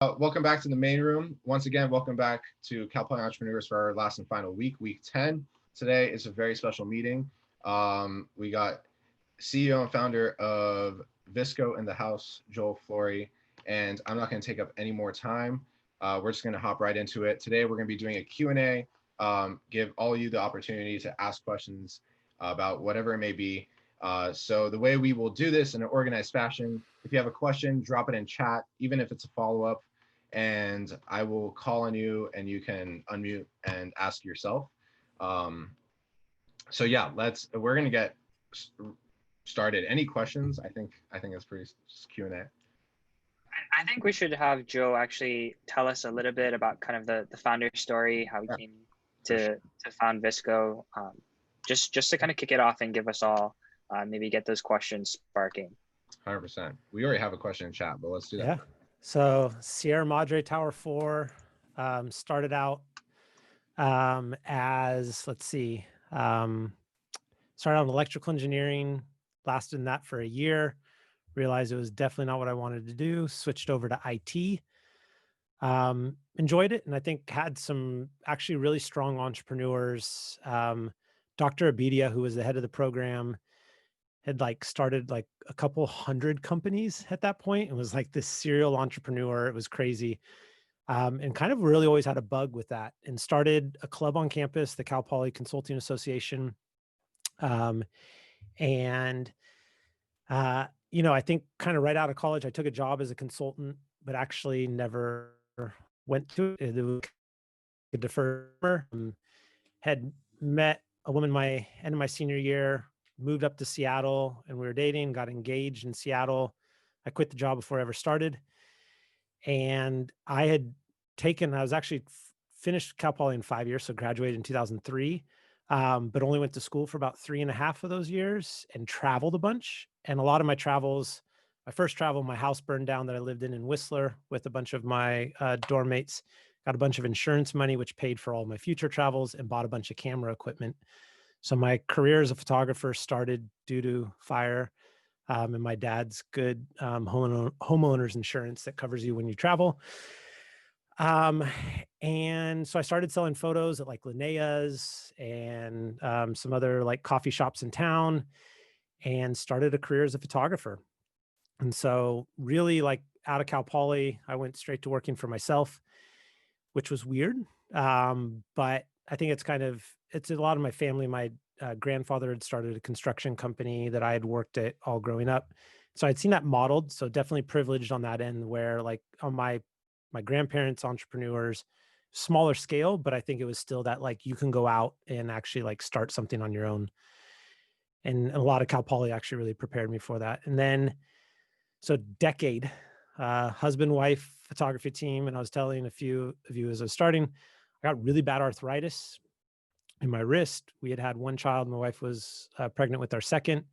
Welcome back to the main room. Once again, welcome back to Cal Poly Entrepreneurs for our last and final week, week 10. Today is a very special meeting. We got CEO and founder of VSCO in the house, Joel Flory, and I'm not going to take up any more time. We're just going to hop right into it. Today, we're going to be doing a Q&A, give all of you the opportunity to ask questions about whatever it may be. So the way we will do this in an organized fashion, if you have a question, drop it in chat, even if it's a follow-up, and I will call on you and you can unmute and ask yourself. So yeah, we're gonna get started. Any questions? I think it's pretty just Q&A. I think we should have Joe actually tell us a little bit about kind of the founder story, how he came to found VSCO, just to kind of kick it off and give us all maybe get those questions sparking. 100%. We already have a question in chat, but let's do that. Yeah. So Sierra Madre Tower 4 started out as, started out in electrical engineering, lasted in that for a year, realized it was definitely not what I wanted to do, switched over to IT, enjoyed it, and I think had some actually really strong entrepreneurs. Dr. Abidia, who was the head of the program, had started a couple hundred companies at that point and was like this serial entrepreneur. It was crazy. And kind of really always had a bug with that, and started a club on campus, the Cal Poly Consulting Association. I think kind of right out of college, I took a job as a consultant, but actually never went to it. It was a deferred. Had met a woman end of my senior year, moved up to Seattle, and we were dating, got engaged in Seattle. I quit the job before I ever started. And I was actually finished Cal Poly in 5 years, so graduated in 2003, but only went to school for about 3.5 of those years and traveled a bunch. And a lot of my travels, my first travel, my house burned down that I lived in Whistler with a bunch of my dorm mates, got a bunch of insurance money, which paid for all my future travels, and bought a bunch of camera equipment. So my career as a photographer started due to fire, and my dad's good homeowners insurance that covers you when you travel. And so I started selling photos at Linnea's and some other coffee shops in town, and started a career as a photographer. And so really out of Cal Poly, I went straight to working for myself, which was weird. But I think it's a lot of my family. My grandfather had started a construction company that I had worked at all growing up. So I'd seen that modeled. So definitely privileged on that end, where on my grandparents, entrepreneurs, smaller scale, but I think it was still that you can go out and actually start something on your own. And a lot of Cal Poly actually really prepared me for that. And then, so decade, husband, wife, photography team. And I was telling a few of you as I was starting, I got really bad arthritis in my wrist. We had one child. My wife was pregnant with our second.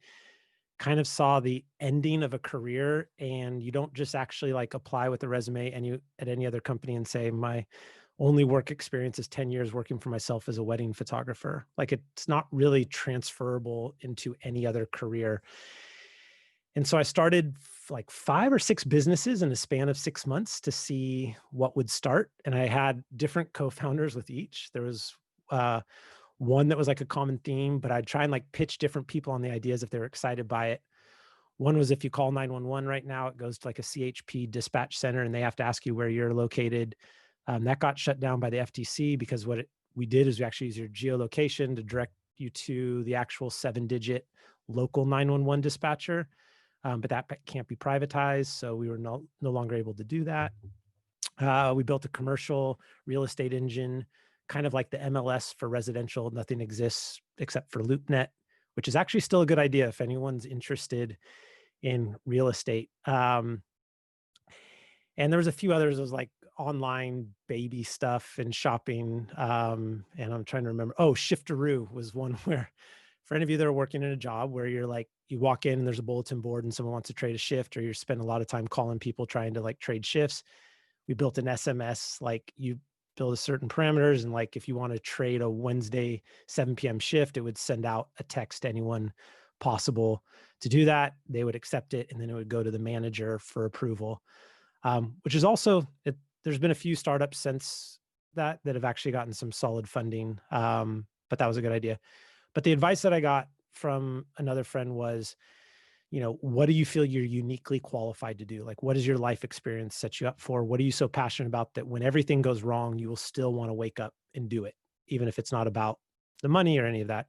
Kind of saw the ending of a career, and you don't just actually apply with a resume at any other company and say, my only work experience is 10 years working for myself as a wedding photographer. It's not really transferable into any other career. And so I started 5 or 6 businesses in a span of 6 months to see what would start. And I had different co-founders with each. There was one that was a common theme, but I'd try and pitch different people on the ideas if they were excited by it. One was, if you call 911 right now, it goes to a CHP dispatch center and they have to ask you where you're located. That got shut down by the FTC because what we did is we actually use your geolocation to direct you to the actual 7-digit local 911 dispatcher. But that can't be privatized. So we were no longer able to do that. We built a commercial real estate engine, kind of like the MLS for residential. Nothing exists except for LoopNet, which is actually still a good idea if anyone's interested in real estate. And there was a few others. It was online baby stuff and shopping. And I'm trying to remember. Oh, Shiftaroo was one where, for any of you that are working in a job where you're you walk in and there's a bulletin board and someone wants to trade a shift, or you spend a lot of time calling people trying to trade shifts. We built an SMS, you build a certain parameters, and if you want to trade a Wednesday 7 p.m. shift, it would send out a text to anyone possible to do that. They would accept it, and then it would go to the manager for approval. which is also, there's been a few startups since that have actually gotten some solid funding. But that was a good idea. But the advice that I got from another friend was, what do you feel you're uniquely qualified to do? Like, what does your life experience set you up for? What are you so passionate about that when everything goes wrong, you will still want to wake up and do it, even if it's not about the money or any of that?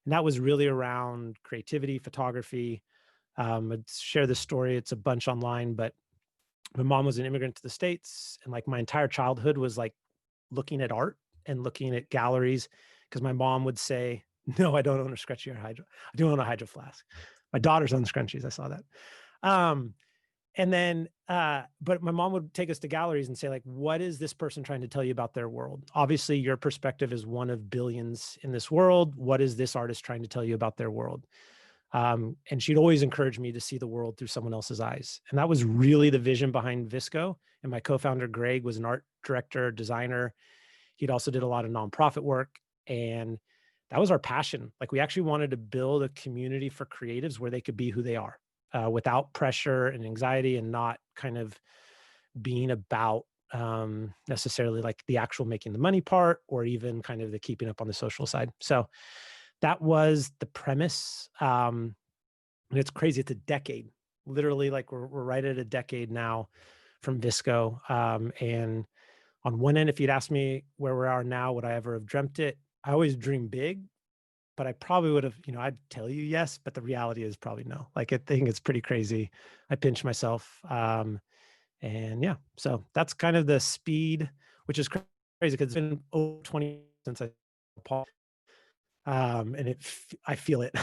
And that was really around creativity, photography. I'd share this story. It's a bunch online, but my mom was an immigrant to the States. And like my entire childhood was like looking at art and looking at galleries, because my mom would say, no, I don't own a scrunchie or hydro. I do own a hydro flask. My daughter's on scrunchies. I saw that. And then, but my mom would take us to galleries and say, like, what is this person trying to tell you about their world? Obviously, your perspective is one of billions in this world. What is this artist trying to tell you about their world? And she'd always encourage me to see the world through someone else's eyes. And that was really the vision behind VSCO. And my co-founder, Greg, was an art director, designer. He'd also did a lot of nonprofit work. And that was our passion. Like, we actually wanted to build a community for creatives where they could be who they are, without pressure and anxiety, and not kind of being about necessarily like the actual making the money part, or even kind of the keeping up on the social side. So that was the premise. And it's crazy. It's a decade, literally, like we're right at a decade now from VSCO. And on one end, if you'd asked me where we are now, would I ever have dreamt it? I always dream big, but I probably would have, I'd tell you yes, but the reality is probably no. Like, I think it's pretty crazy. I pinch myself. And yeah, so that's kind of the speed, which is crazy because it's been over 20 since I Paul. And I feel it.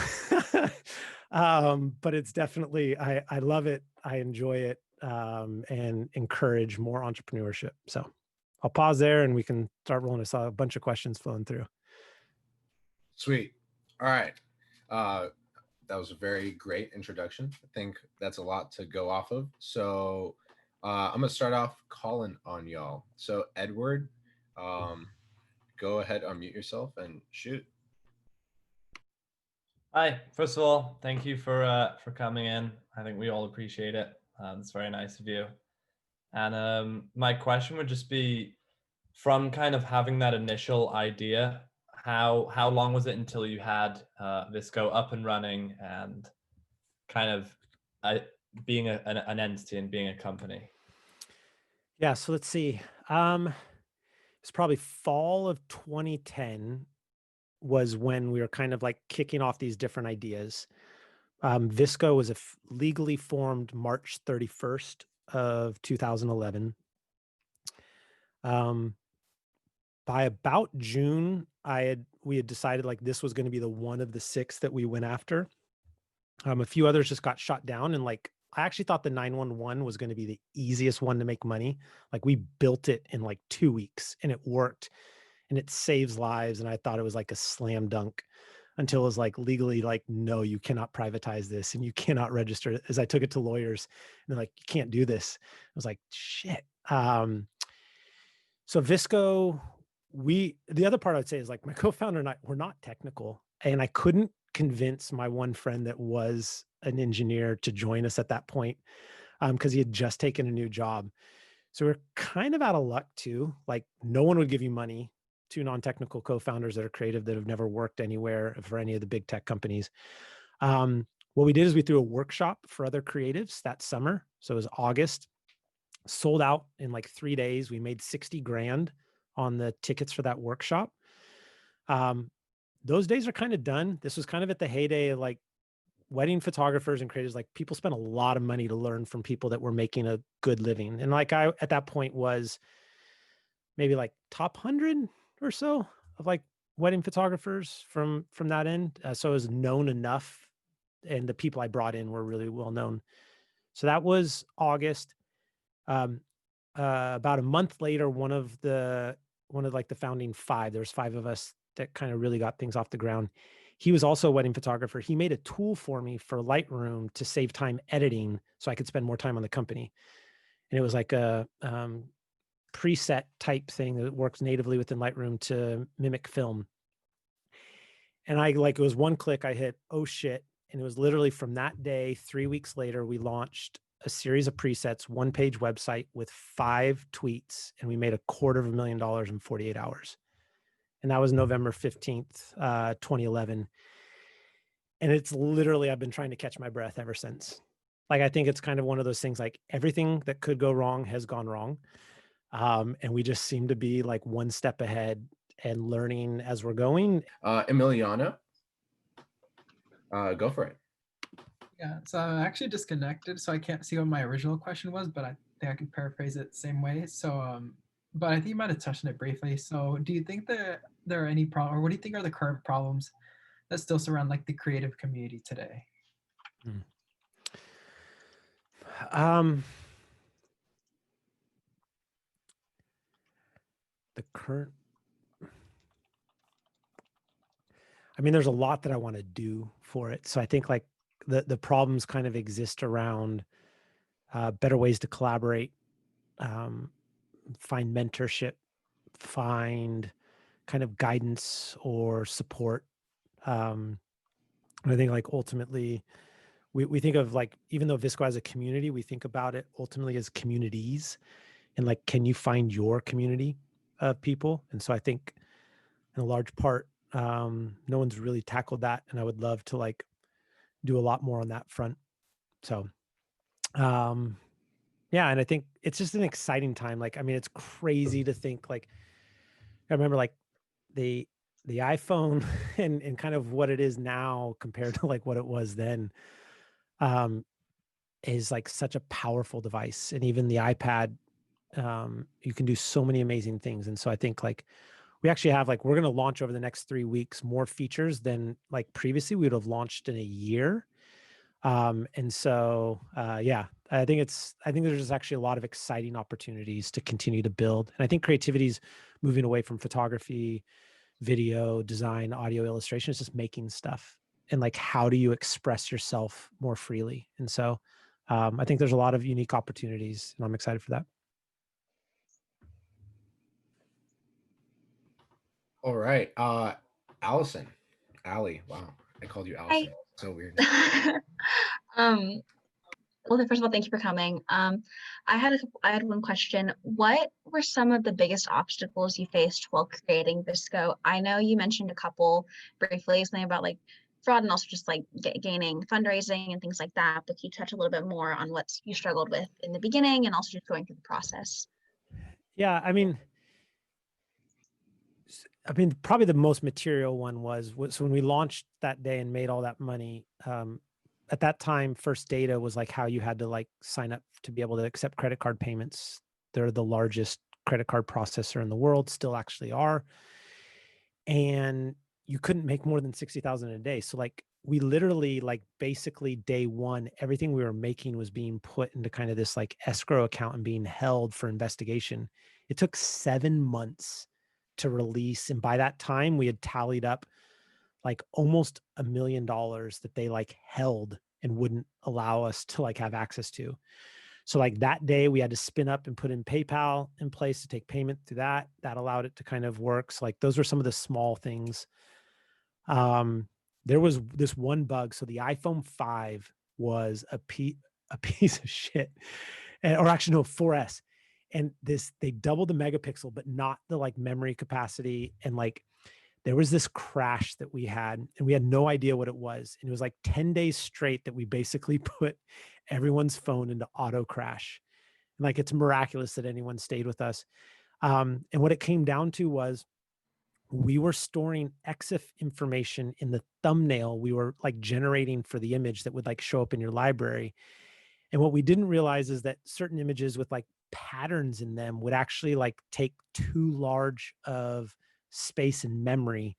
But it's definitely, I love it. I enjoy it, and encourage more entrepreneurship. So I'll pause there and we can start rolling. I saw a bunch of questions flowing through. Sweet. All right. That was a very great introduction. I think that's a lot to go off of. So I'm going to start off calling on y'all. So Edward, go ahead, unmute yourself and shoot. Hi. First of all, thank you for coming in. I think we all appreciate it. It's very nice of you. And my question would just be, from kind of having that initial idea, how long was it until you had VSCO up and running and kind of being an entity and being a company? Yeah. So let's see. It's probably fall of 2010 was when we were kind of like kicking off these different ideas. VSCO was legally formed March 31st of 2011. By about June, we had decided like this was going to be the one of the 6 that we went after. A few others just got shot down, and like I actually thought the 911 was going to be the easiest one to make money. Like, we built it in like 2 weeks and it worked and it saves lives. And I thought it was like a slam dunk, until it was like legally like, no, you cannot privatize this and you cannot register it. As I took it to lawyers and they're like, you can't do this. I was like, shit. So VSCO, the other part I'd say is like my co-founder and I, we're not technical, and I couldn't convince my one friend that was an engineer to join us at that point, because he had just taken a new job. So we're kind of out of luck too. Like, no one would give you money to non-technical co-founders that are creative, that have never worked anywhere for any of the big tech companies. What we did is we threw a workshop for other creatives that summer. So it was August, sold out in like 3 days. We made 60 grand on the tickets for that workshop. Those days are kind of done. This was kind of at the heyday of like wedding photographers and creators. Like, people spent a lot of money to learn from people that were making a good living. And like, I, at that point, was maybe like top 100 or so of like wedding photographers from that end. So it was known enough, and the people I brought in were really well known. So that was August. About a month later, one of like the founding 5, there's 5 of us that kind of really got things off the ground. He was also a wedding photographer. He made a tool for me for Lightroom to save time editing so I could spend more time on the company. And it was like a preset type thing that works natively within Lightroom to mimic film. And I, like, it was one click, I hit, oh shit. And it was literally from that day, 3 weeks later, we launched a series of presets, 1-page website with 5 tweets, and we made $250,000 in 48 hours. And that was November 15th, 2011. And it's literally, I've been trying to catch my breath ever since. Like, I think it's kind of one of those things, like everything that could go wrong has gone wrong. And we just seem to be like one step ahead and learning as we're going. Emiliano, go for it. Yeah, so I'm actually disconnected, so I can't see what my original question was, but I think I can paraphrase it the same way. So, but I think you might have touched on it briefly. So, do you think that there are any problem, or what do you think are the current problems that still surround like the creative community today? The current, I mean, there's a lot that I want to do for it. So I think like the problems kind of exist around better ways to collaborate, find mentorship, find kind of guidance or support. And I think like ultimately we think of like, even though VSCO as a community, we think about it ultimately as communities, and like, can you find your community of people? And so I think in a large part, no one's really tackled that. And I would love to like do a lot more on that front. So, yeah. And I think it's just an exciting time. Like, I mean, it's crazy to think like, I remember like the iPhone and kind of what it is now compared to like what it was then, is like such a powerful device. And even the iPad, you can do so many amazing things. And so I think like we actually have like, we're going to launch over the next 3 weeks more features than like previously we would have launched in a year. And so, yeah, I think there's just actually a lot of exciting opportunities to continue to build. And I think creativity is moving away from photography, video, design, audio, illustration. It's just making stuff. And like, how do you express yourself more freely? And so, I think there's a lot of unique opportunities, and I'm excited for that. All right. Allison. Allie. Wow. I called you Allison. So weird. Well, first of all, thank you for coming. I had one question. What were some of the biggest obstacles you faced while creating VSCO? I know you mentioned a couple briefly, something about like fraud and also just like gaining fundraising and things like that. But can you touch a little bit more on what you struggled with in the beginning and also just going through the process? Yeah, I mean, probably the most material one was so when we launched that day and made all that money, at that time, First Data was like how you had to like sign up to be able to accept credit card payments. They're the largest credit card processor in the world, still actually are. And you couldn't make more than 60,000 a day. So like we literally like basically day one, everything we were making was being put into kind of this like escrow account and being held for investigation. It took 7 months to release. And by that time we had tallied up like almost $1 million that they like held and wouldn't allow us to like have access to. So like that day we had to spin up and put in PayPal in place to take payment through that. That allowed it to kind of work. So like those were some of the small things. There was this one bug. So the iPhone 5 was a piece of shit, or actually no, 4S. And they doubled the megapixel, but not the like memory capacity. And like, there was this crash that we had and we had no idea what it was. And it was like 10 days straight that we basically put everyone's phone into auto crash. And like, it's miraculous that anyone stayed with us. And what it came down to was we were storing EXIF information in the thumbnail we were like generating for the image that would like show up in your library. And what we didn't realize is that certain images with like patterns in them would actually like take too large of space and memory.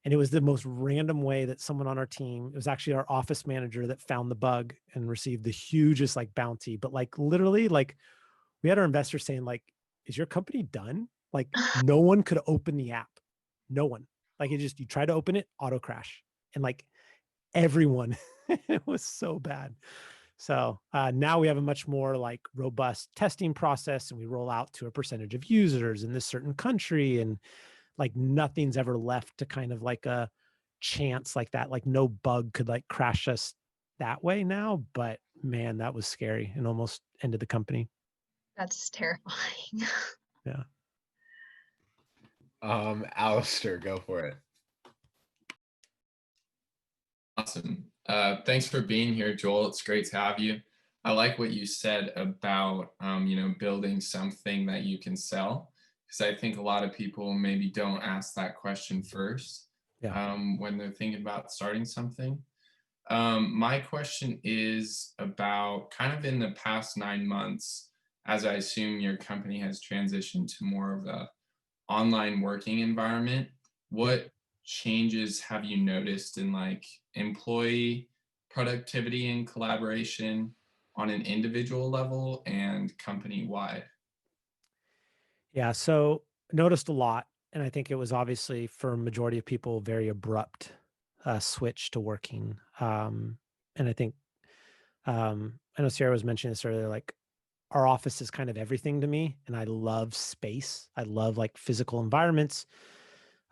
And it was the most random way that someone on our team, it was actually our office manager that found the bug and received the hugest like bounty. But like literally, like we had our investors saying like, is your company done? Like no one could open the app. No one. Like you try to open it, auto crash. And like everyone, it was so bad. So now we have a much more like robust testing process, and we roll out to a percentage of users in this certain country, and like nothing's ever left to kind of like a chance like that. Like no bug could like crash us that way now. But man, that was scary and almost ended the company. That's terrifying. Yeah. Alistair, go for it. Awesome. Thanks for being here, Joel. It's great to have you. I like what you said about, building something that you can sell, because I think a lot of people maybe don't ask that question first when they're thinking about starting something. My question is about kind of in the past 9 months, as I assume your company has transitioned to more of a online working environment, what changes have you noticed in like employee productivity and collaboration on an individual level and company wide? Yeah. So noticed a lot. And I think it was obviously for a majority of people, very abrupt switch to working. And I think, I know Sarah was mentioning this earlier, like our office is kind of everything to me. And I love space. I love like physical environments.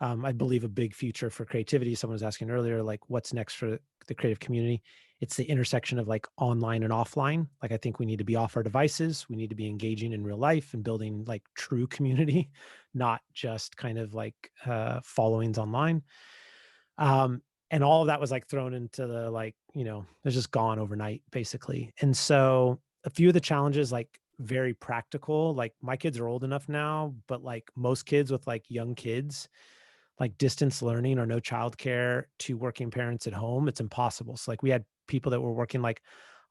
I believe a big future for creativity. Someone was asking earlier, like what's next for the creative community? It's the intersection of like online and offline. Like I think we need to be off our devices. We need to be engaging in real life and building like true community, not just kind of like followings online. And all of that was like thrown into the like, it's just gone overnight basically. And so a few of the challenges, like very practical, like my kids are old enough now, but like most kids with like young kids, like distance learning or no childcare to working parents at home, it's impossible. So like we had people that were working like,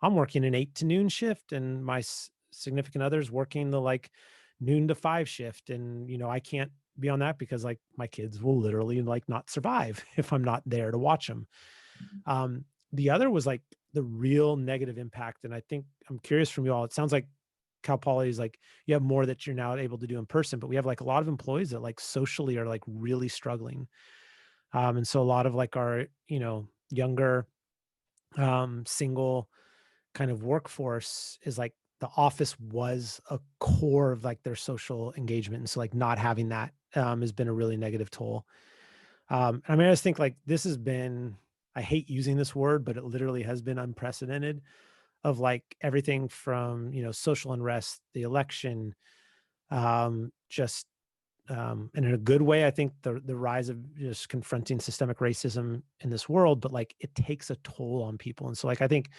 I'm working an 8 to noon shift and my significant other's working the like noon to 5 shift. And, I can't be on that because like my kids will literally like not survive if I'm not there to watch them. The other was like the real negative impact. And I think I'm curious from you all, it sounds like Cal Poly is like, you have more that you're now able to do in person, but we have like a lot of employees that like socially are like really struggling. And so a lot of like our, younger, single kind of workforce is like the office was a core of like their social engagement. And so like not having that has been a really negative toll. I mean, I just think like this has been, I hate using this word, but it literally has been unprecedented of like everything from, social unrest, the election, just, and in a good way, I think the rise of just confronting systemic racism in this world, but like it takes a toll on people. And so like, I think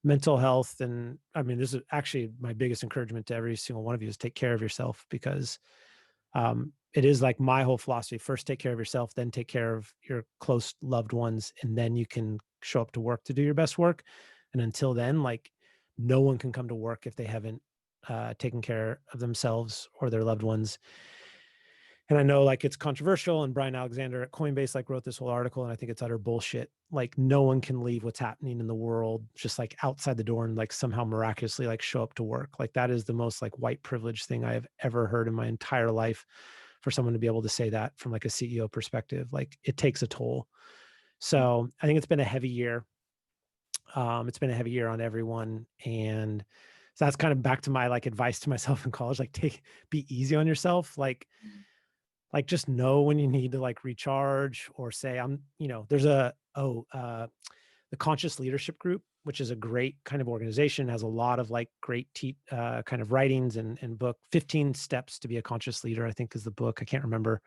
mental health, and I mean, this is actually my biggest encouragement to every single one of you is take care of yourself because, it is like my whole philosophy. First, take care of yourself, then take care of your close loved ones. And then you can show up to work to do your best work. And until then, like no one can come to work if they haven't taken care of themselves or their loved ones. And I know like it's controversial, and Brian Alexander at Coinbase like wrote this whole article, and I think it's utter bullshit. Like no one can leave what's happening in the world just like outside the door and like somehow miraculously like show up to work. Like that is the most like white privilege thing I have ever heard in my entire life, for someone to be able to say that from like a CEO perspective. Like it takes a toll. So I think it's been a heavy year. It's been a heavy year on everyone. And so that's kind of back to my like advice to myself in college, like be easy on yourself. Like just know when you need to like recharge or say, there's the Conscious Leadership Group, which is a great kind of organization, has a lot of like great kind of writings and book. 15 Steps to be a Conscious Leader, I think is the book. I can't remember.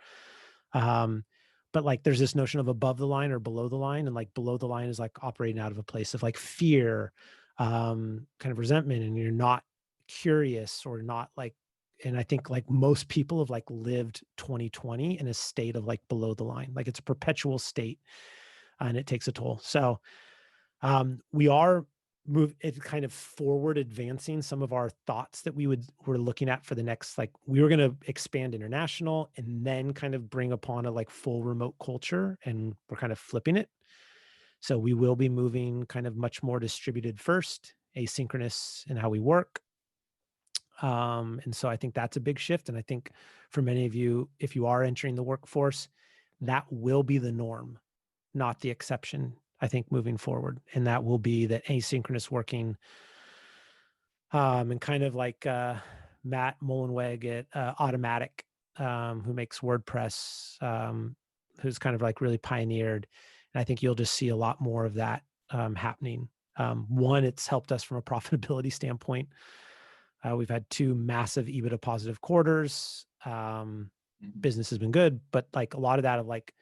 But like there's this notion of above the line or below the line, and like below the line is like operating out of a place of like fear, kind of resentment, and you're not curious or not like, and I think like most people have like lived 2020 in a state of like below the line. Like it's a perpetual state and it takes a toll. So we are kind of forward advancing some of our thoughts that we're looking at for the next, like we were going to expand international and then kind of bring upon a like full remote culture, and we're kind of flipping it. So we will be moving kind of much more distributed first, asynchronous in how we work. And so I think that's a big shift. And I think for many of you, if you are entering the workforce, that will be the norm, not the exception, I think, moving forward. And that will be that asynchronous working, and kind of like Matt Mullenweg at Automatic, who makes WordPress, who's kind of like really pioneered. And I think you'll just see a lot more of that happening One, it's helped us from a profitability standpoint. We've had 2 massive EBITDA positive quarters. Business has been good, but like a lot of that of like,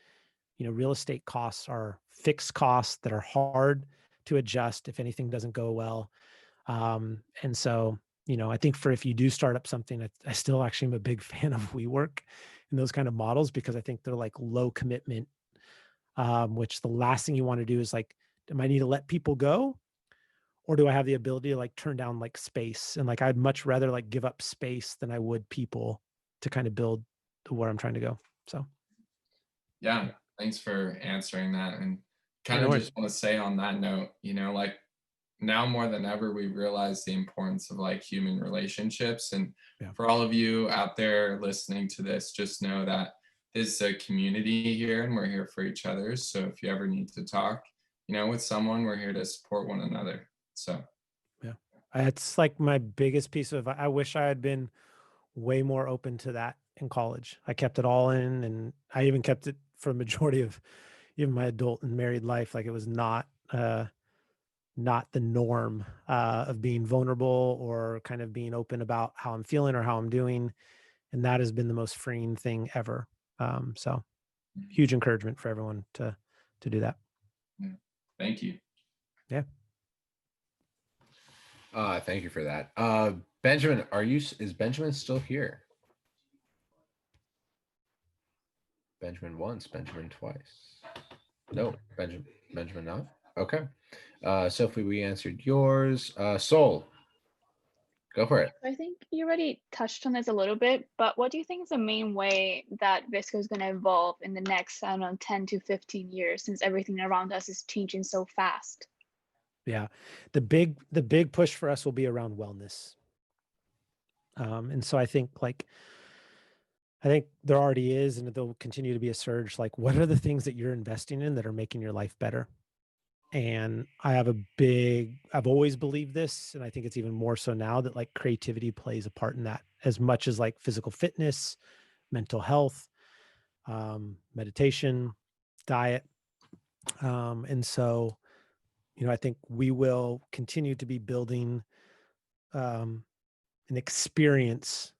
real estate costs are fixed costs that are hard to adjust if anything doesn't go well. And so, I think if you do start up something, I still actually am a big fan of WeWork and those kind of models, because I think they're like low commitment, which the last thing you want to do is like, am I need to let people go? Or do I have the ability to like turn down like space? And like, I'd much rather like give up space than I would people to kind of build to where I'm trying to go. So. Yeah, thanks for answering that. And kind no of worries. just want to say on that note, like now more than ever, we realize the importance of like human relationships. And Yeah. for all of you out there listening to this, just know that this is a community here and we're here for each other. So if you ever need to talk, with someone, we're here to support one another. So yeah, it's like my biggest piece of, I wish I had been way more open to that in college. I kept it all in, and I even kept it for a majority of even my adult and married life. Like it was not the norm of being vulnerable or kind of being open about how I'm feeling or how I'm doing. And that has been the most freeing thing ever. So huge encouragement for everyone to do that. yeah. Thank you. Yeah. Thank you for that. Benjamin, is Benjamin still here? Benjamin once, Benjamin twice. No, Benjamin not. Okay. Sophie, we answered yours. Soul, go for it. I think you already touched on this a little bit, but what do you think is the main way that VSCO is going to evolve in the next, 10 to 15 years, since everything around us is changing so fast? Yeah. The big push for us will be around wellness. And so I think there already is, and there'll continue to be a surge. Like, what are the things that you're investing in that are making your life better? And I've always believed this, and I think it's even more so now, that like creativity plays a part in that as much as like physical fitness, mental health, meditation, diet. And so, I think we will continue to be building an experience,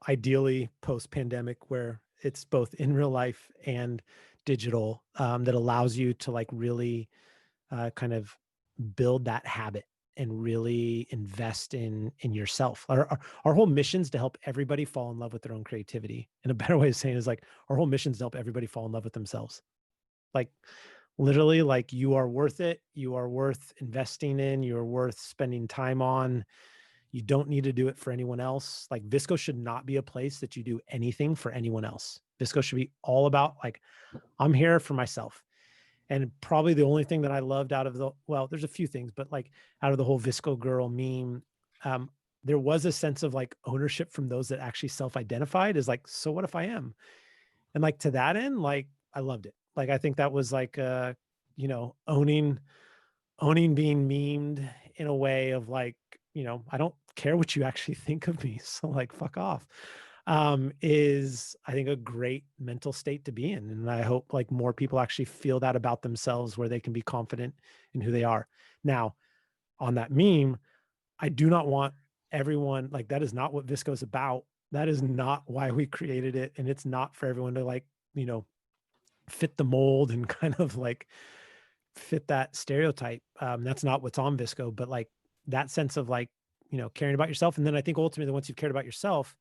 ideally post-pandemic, where it's both in real life and digital, that allows you to like really kind of build that habit and really invest in yourself. Our whole mission is to help everybody fall in love with their own creativity. And a better way of saying it is like, our whole mission is to help everybody fall in love with themselves. Like literally, like, you are worth it. You are worth investing in. You are worth spending time on. You don't need to do it for anyone else. Like, VSCO should not be a place that you do anything for anyone else. VSCO should be all about like, I'm here for myself. And probably the only thing that I loved out of there's a few things, but like out of the whole VSCO girl meme, there was a sense of like ownership from those that actually self-identified as like, so what if I am? And like, to that end, like, I loved it. Like, I think that was like, owning being memed in a way of like, I don't care what you actually think of me. So like, fuck off, is I think a great mental state to be in. And I hope like more people actually feel that about themselves, where they can be confident in who they are. Now, on that meme, I do not want everyone, like, that is not what VSCO is about. That is not why we created it. And it's not for everyone to like, fit the mold and kind of like fit that stereotype. That's not what's on VSCO, but like that sense of like, caring about yourself. And then I think ultimately, once you've cared about yourself,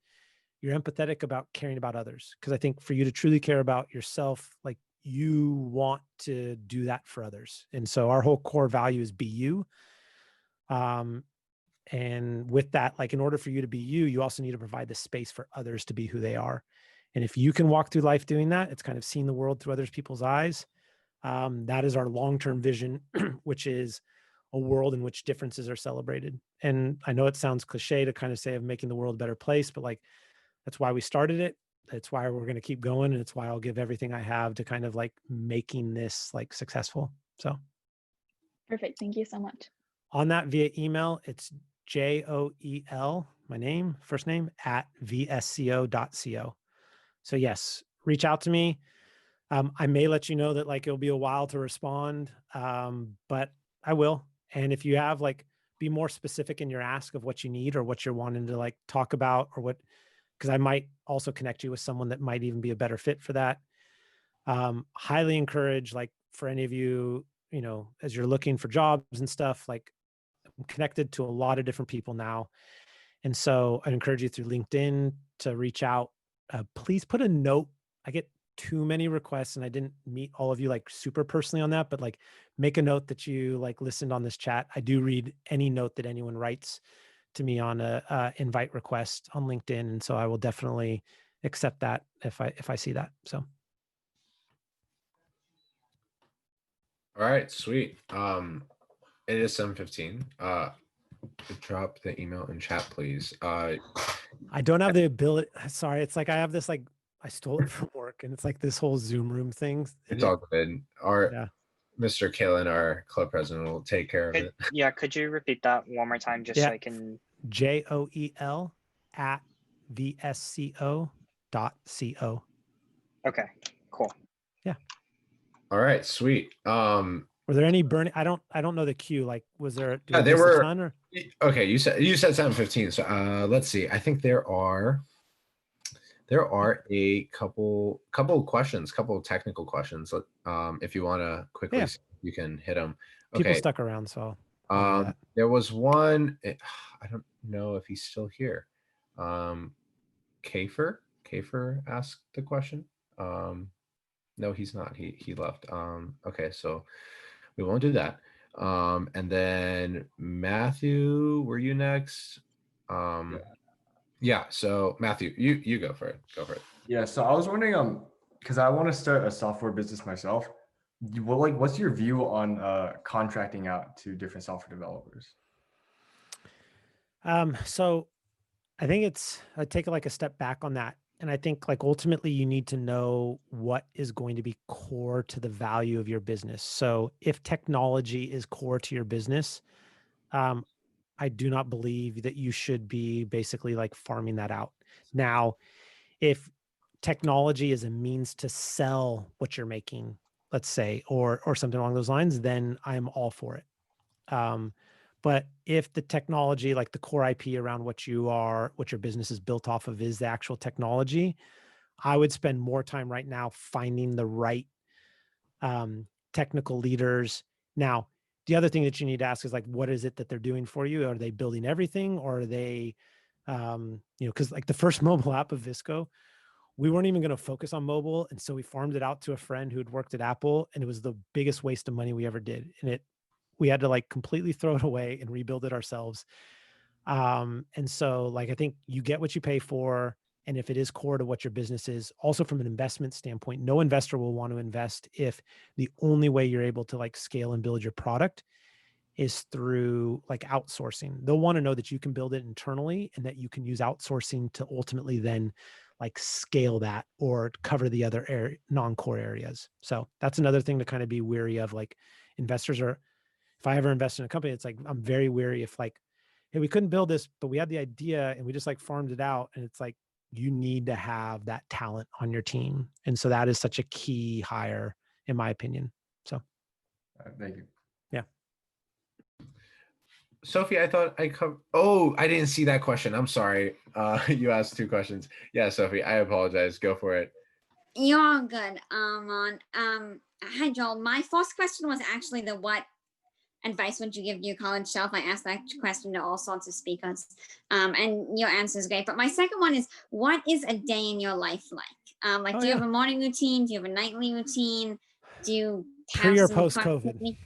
you're empathetic about caring about others. Because I think for you to truly care about yourself, like, you want to do that for others. And so our whole core value is be you. And with that, like, in order for you to be you, you also need to provide the space for others to be who they are. And if you can walk through life doing that, it's kind of seeing the world through other people's eyes. That is our long-term vision, which is a world in which differences are celebrated. And I know it sounds cliche to kind of say of making the world a better place, but like, that's why we started it. That's why we're going to keep going. And it's why I'll give everything I have to kind of like making this like successful. So Perfect. Thank you so much. On that, via email, it's JOEL, my name, first name, @vsco.co. So yes, reach out to me. I may let you know that like it'll be a while to respond, but I will. And if you have like, be more specific in your ask of what you need or what you're wanting to like talk about or what, because I might also connect you with someone that might even be a better fit for that. Highly encourage, like for any of you, you know, as you're looking for jobs and stuff, like I'm connected to a lot of different people now. And so I encourage you through LinkedIn to reach out. Please put a note. I get too many requests and I didn't meet all of you like super personally on that, but like make a note that you like listened on this chat. I do read any note that anyone writes to me on a invite request on LinkedIn. And so I will definitely accept that if I see that. So. All right, sweet. It is 7:15. Drop the email in chat, please. I don't have the ability. Sorry, it's like I have this like I stole it from work, and it's like this whole Zoom room thing. It's all good. Our Yeah. Mr. Kalen, our club president, will take care of it. Yeah, could you repeat that one more time just so I can JOEL@VSCO.co. Okay, cool. Yeah. All right, sweet. Were there any burning? I don't know the queue. Like, was there? Yeah, there were. A ton or? Okay, you said 7:15. So let's see. I think there are a couple questions, couple technical questions. If you want to quickly, see if you can hit them. Okay. People stuck around, so I'll do that. There was one. I don't know if he's still here. Kafer asked the question. No, he's not. He left. Okay, so we won't do that. And then Matthew, were you next? Yeah. So Matthew, you go for it. Go for it. Yeah. So I was wondering, because I want to start a software business myself. What's your view on contracting out to different software developers? So I think I take like a step back on that. And I think like ultimately you need to know what is going to be core to the value of your business. So if technology is core to your business, I do not believe that you should be basically like farming that out. Now, if technology is a means to sell what you're making, let's say, or something along those lines, then I'm all for it. But if the technology, like the core IP around what your business is built off of is the actual technology, I would spend more time right now finding the right technical leaders. Now, the other thing that you need to ask is like, what is it that they're doing for you? Are they building everything, or are they, because like the first mobile app of VSCO, we weren't even going to focus on mobile. And so we farmed it out to a friend who'd worked at Apple, and it was the biggest waste of money we ever did. And we had to like completely throw it away and rebuild it ourselves. And so like, I think you get what you pay for. And if it is core to what your business is, also from an investment standpoint, no investor will want to invest if the only way you're able to like scale and build your product is through like outsourcing. They'll want to know that you can build it internally and that you can use outsourcing to ultimately then like scale that or cover the other non-core areas. So that's another thing to kind of be wary of. Like investors are, if I ever invest in a company, it's like, I'm very wary if like, hey, we couldn't build this, but we had the idea and we just like farmed it out. And it's like, you need to have that talent on your team. And so that is such a key hire, in my opinion. So. Thank you. Yeah. Sophie, I thought I covered. Oh, I didn't see that question. I'm sorry. You asked two questions. Yeah, Sophie, I apologize. Go for it. You're all good. Hi, Joel. My first question was actually what advice would you give your college self? I asked that question to all sorts of speakers, and your answer is great. But my second one is, what is a day in your life like? Do you have a morning routine? Do you have a nightly routine? Do you have pre or post COVID?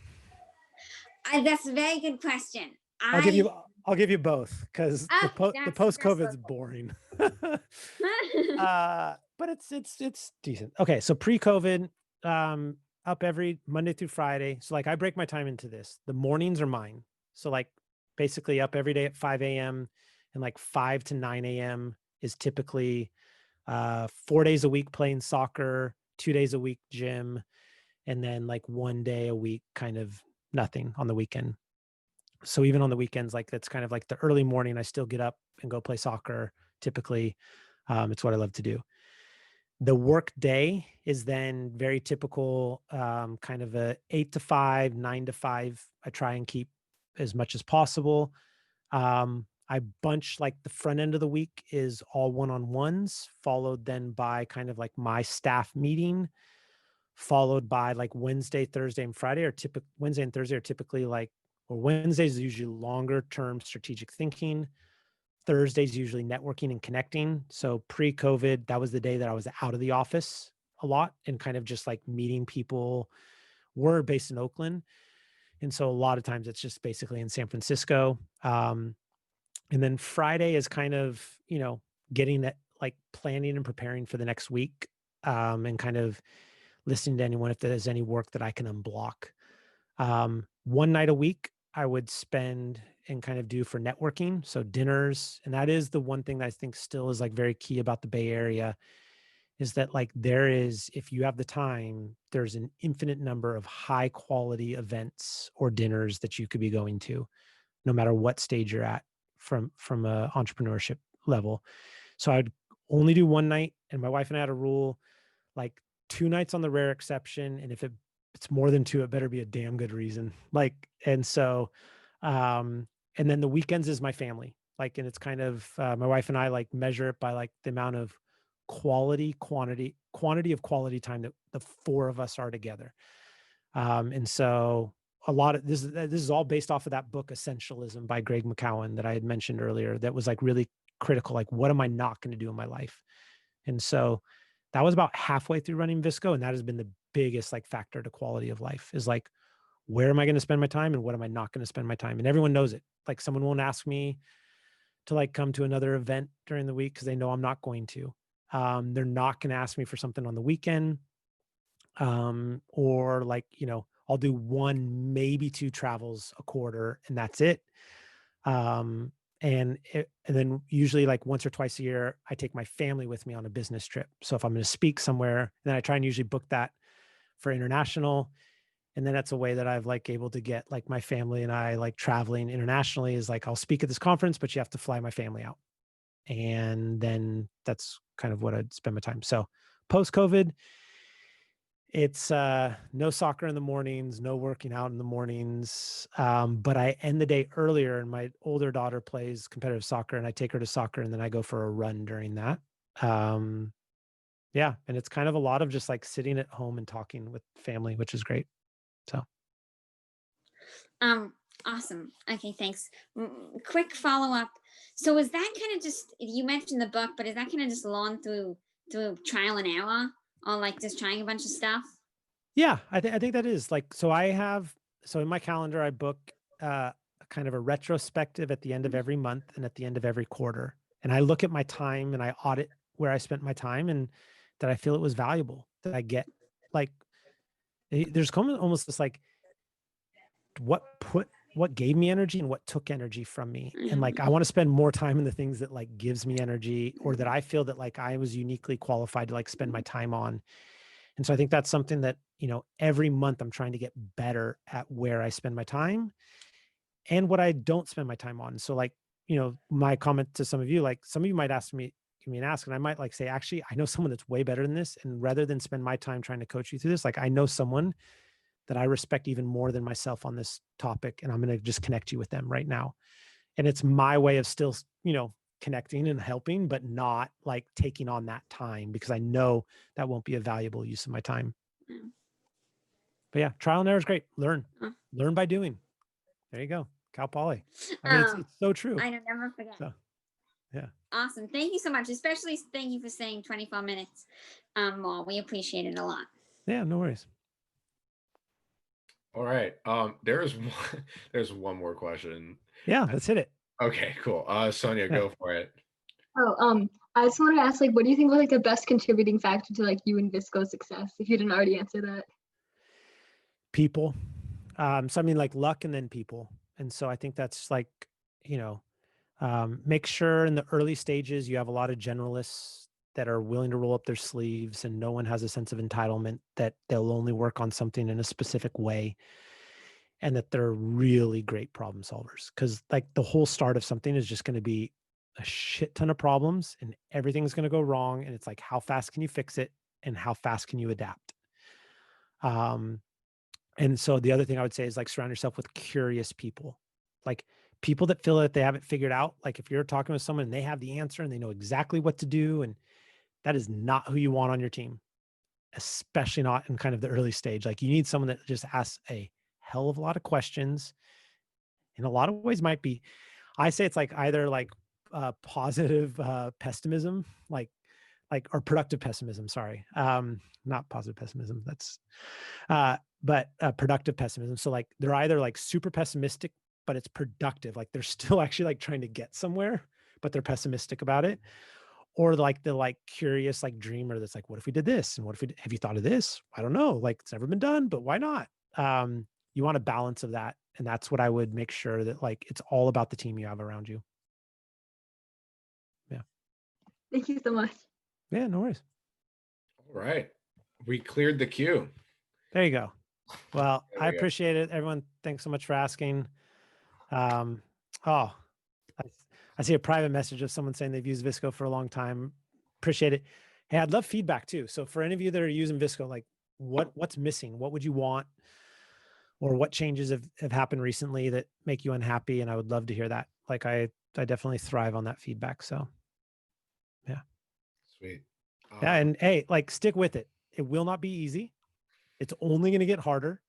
That's a very good question. I'll give you both, because the post COVID is boring. But it's decent. Okay, so pre-COVID, up every Monday through Friday. So like I break my time into this. The mornings are mine. So like basically up every day at 5 a.m. and like 5 to 9 a.m. is typically 4 days a week playing soccer, 2 days a week gym, and then like 1 day a week kind of nothing on the weekend. So even on the weekends, like that's kind of like the early morning, I still get up and go play soccer. Typically, it's what I love to do. The work day is then very typical, kind of a 8 to 5, 9 to 5. I try and keep as much as possible. I bunch like the front end of the week is all one-on-ones, followed then by kind of like my staff meeting, followed by like Wednesday, Thursday, and Friday are typically Wednesday and Thursday are typically like, or Wednesdays is usually longer term strategic thinking. Thursdays usually networking and connecting. So pre-COVID, that was the day that I was out of the office a lot and kind of just like meeting people. We're based in Oakland. And so a lot of times it's just basically in San Francisco. And then Friday is kind of, getting that, like planning and preparing for the next week, and kind of listening to anyone if there's any work that I can unblock. One night a week I would spend and kind of do for networking. So dinners. And that is the one thing that I think still is like very key about the Bay Area is that like there is, if you have the time, there's an infinite number of high quality events or dinners that you could be going to, no matter what stage you're at from a entrepreneurship level. So I'd only do one night, and my wife and I had a rule, like 2 nights on the rare exception. And if it's more than 2, it better be a damn good reason. Like, and so, and then the weekends is my family. Like, and it's kind of, my wife and I like measure it by like the amount of quantity of quality time that the 4 of us are together. And so a lot of this is all based off of that book, Essentialism by Greg McKeown that I had mentioned earlier, that was like really critical. Like, what am I not going to do in my life? And so that was about halfway through running VSCO. And that has been the biggest like factor to quality of life is like, where am I going to spend my time and what am I not going to spend my time? And everyone knows it. Like someone won't ask me to like come to another event during the week because they know I'm not going to. They're not going to ask me for something on the weekend. Or like, I'll do 1, maybe 2 travels a quarter and that's it. And then usually like once or twice a year, I take my family with me on a business trip. So if I'm going to speak somewhere, then I try and usually book that for international. And then that's a way that I've like able to get like my family and I like traveling internationally is like, I'll speak at this conference, but you have to fly my family out. And then that's kind of what I'd spend my time. So post-COVID, it's no soccer in the mornings, no working out in the mornings. But I end the day earlier and my older daughter plays competitive soccer and I take her to soccer and then I go for a run during that. Yeah. And it's kind of a lot of just like sitting at home and talking with family, which is great. So. Awesome. Okay, thanks. Quick follow-up. So is that kind of just, you mentioned the book, but is that kind of just lawn through trial and error or like just trying a bunch of stuff? Yeah, I think that is like, so in my calendar, I book kind of a retrospective at the end of every month and at the end of every quarter. And I look at my time and I audit where I spent my time and that I feel it was valuable, that I get like, there's almost this like, what gave me energy and what took energy from me. And like, I want to spend more time in the things that like gives me energy or that I feel that like I was uniquely qualified to like spend my time on. And so I think that's something that, every month I'm trying to get better at where I spend my time and what I don't spend my time on. So like, my comment to some of you, like some of you might give me an ask and I might like say, actually, I know someone that's way better than this. And rather than spend my time trying to coach you through this, like I know someone that I respect even more than myself on this topic. And I'm going to just connect you with them right now. And it's my way of still, connecting and helping, but not like taking on that time because I know that won't be a valuable use of my time. But yeah, trial and error is great. Learn by doing. There you go. Cal Poly. I mean, it's so true. I don't never forget. So, yeah. Awesome. Thank you so much. Especially thank you for saying 24 minutes more. We appreciate it a lot. Yeah, no worries. All right. There's one more question. Yeah, let's hit it. Okay, cool. Sonia, go for it. Oh, I just wanted to ask, like, what do you think was like the best contributing factor to like you and VSCO's success? If you didn't already answer that. People. So I mean, like luck and then people. And so I think that's like, make sure in the early stages you have a lot of generalists that are willing to roll up their sleeves and no one has a sense of entitlement that they'll only work on something in a specific way and that they're really great problem solvers. Because like the whole start of something is just going to be a shit ton of problems and everything's going to go wrong. And it's like, how fast can you fix it? And how fast can you adapt? And so the other thing I would say is like surround yourself with curious people. Like people that feel that they have it figured out, like if you're talking with someone and they have the answer and they know exactly what to do, and that is not who you want on your team, especially not in kind of the early stage. Like you need someone that just asks a hell of a lot of questions. In a lot of ways might be, I say it's like either like positive pessimism, or productive pessimism. Sorry. Not positive pessimism. That's, but productive pessimism. So like they're either like super pessimistic, but it's productive. Like they're still actually like trying to get somewhere, but they're pessimistic about it. Or like the like curious like dreamer that's like, what if we did this? And what if we, have you thought of this? I don't know. Like it's never been done, but why not? You want a balance of that. And that's what I would make sure that like, it's all about the team you have around you. Yeah. Thank you so much. Yeah, no worries. All right. We cleared the queue. There you go. Well, There I we go. appreciate it. Everyone, thanks so much for asking. Oh, I see a private message of someone saying they've used VSCO for a long time. Appreciate it. Hey, I'd love feedback too. So for any of you that are using VSCO, like what's missing? What would you want? Or what changes have happened recently that make you unhappy? And I would love to hear that. Like I definitely thrive on that feedback. So yeah. Sweet. Yeah. And hey, like stick with it. It will not be easy. It's only going to get harder,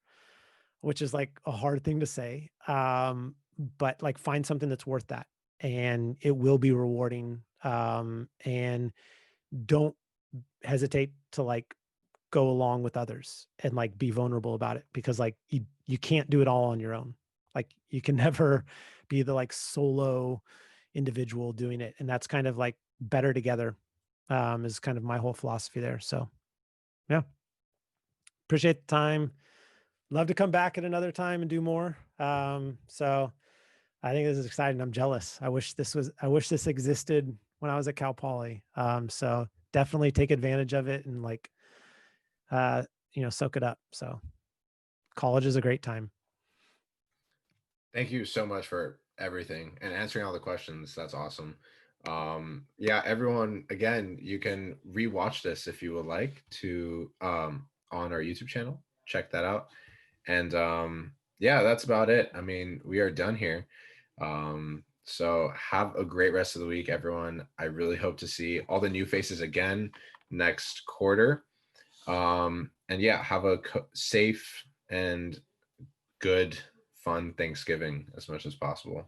which is like a hard thing to say. But like find something that's worth that and it will be rewarding. And don't hesitate to like go along with others and like be vulnerable about it because like you can't do it all on your own. Like you can never be the like solo individual doing it. And that's kind of like better together, is kind of my whole philosophy there. So yeah, appreciate the time. Love to come back at another time and do more. So I think this is exciting. I'm jealous. I wish this existed when I was at Cal Poly. So definitely take advantage of it and like, soak it up. So college is a great time. Thank you so much for everything and answering all the questions. That's awesome. Yeah, everyone, again, you can rewatch this if you would like to on our YouTube channel. Check that out. And yeah, that's about it. I mean, we are done here. So have a great rest of the week, everyone. I really hope to see all the new faces again next quarter. And yeah, have a safe and good, fun Thanksgiving as much as possible.